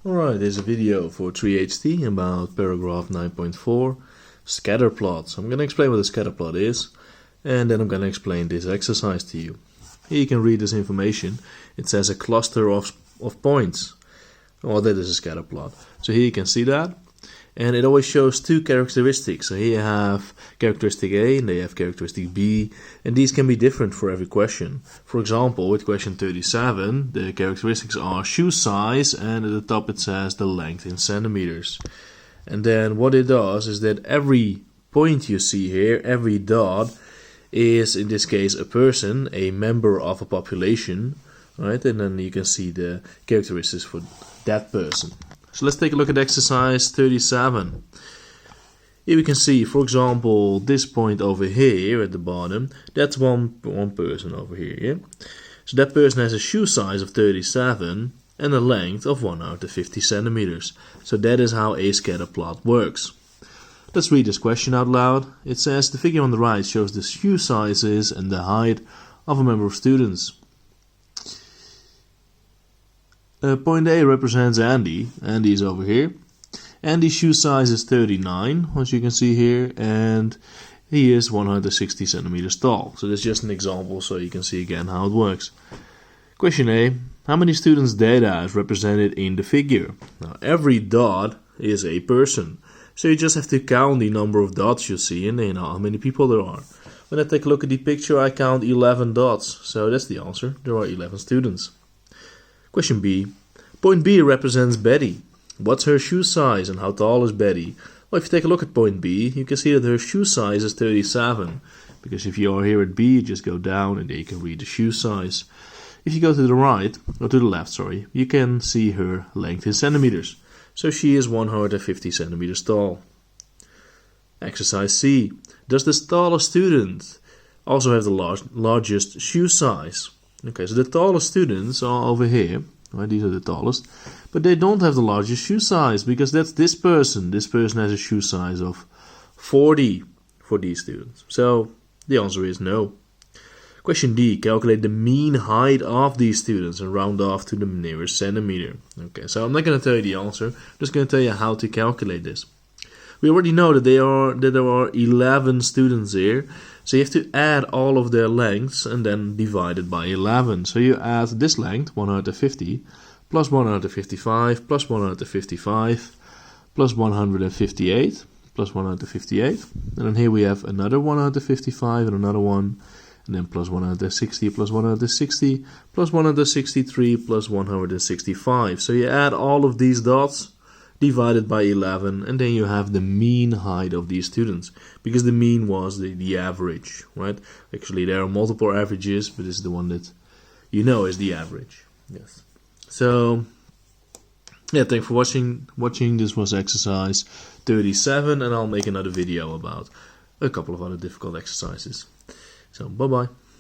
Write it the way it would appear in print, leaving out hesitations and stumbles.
Alright, there's a video for 3HT about paragraph 9.4, scatter plot. So I'm going to explain what a scatter plot is, and then I'm going to explain this exercise to you. Here you can read this information. It says a cluster of points. Well, that is a scatter plot. So here you can see that. And it always shows two characteristics. So here you have characteristic A and they have characteristic B. And these can be different for every question. For example, with question 37, the characteristics are shoe size, and at the top it says the length in centimeters. And then what it does is that every point you see here, every dot, is in this case a person, a member of a population, right? And then you can see the characteristics for that person. So let's take a look at exercise 37. Here we can see, for example, this point over here at the bottom, that's one person over here. Yeah? So that person has a shoe size of 37 and a length of 150 centimeters. So that is how a scatter plot works. Let's read this question out loud. It says the figure on the right shows the shoe sizes and the height of a member of students. Point A represents Andy. Andy is over here. Andy's shoe size is 39, as you can see here, and he is 160 centimeters tall. So that's just an example, so you can see again how it works. Question A, how many students' data is represented in the figure? Now, every dot is a person, so you just have to count the number of dots you see, and then you know how many people there are. When I take a look at the picture, I count 11 dots, so that's the answer. There are 11 students. Question B. Point B represents Betty. What's her shoe size and how tall is Betty? Well, if you take a look at point B, you can see that her shoe size is 37. Because if you are here at B, you just go down and there you can read the shoe size. If you go to the right, or to the left, sorry, you can see her length in centimeters. So she is 150 centimeters tall. Exercise C. Does the tallest student also have the largest shoe size? Okay, so the tallest students are over here, right? These are the tallest, but they don't have the largest shoe size because that's this person. This person has a shoe size of 40 for these students. So the answer is no. Question D, calculate the mean height of these students and round off to the nearest centimeter. Okay, so I'm not going to tell you the answer, I'm just going to tell you how to calculate this. We already know that there are 11 students here. So you have to add all of their lengths and then divide it by 11. So you add this length, 150, plus 155, plus 155, plus 158, plus 158. And then here we have another 155 and another one. And then plus 160, plus 160, plus 163, plus 165. So you add all of these dots, divided by 11, and then you have the mean height of these students, because the mean was the average, right? Actually, there are multiple averages, but this is the one that you know is the average. Yes. So, yeah, thanks for watching. This was exercise 37, and I'll make another video about a couple of other difficult exercises. So, bye-bye.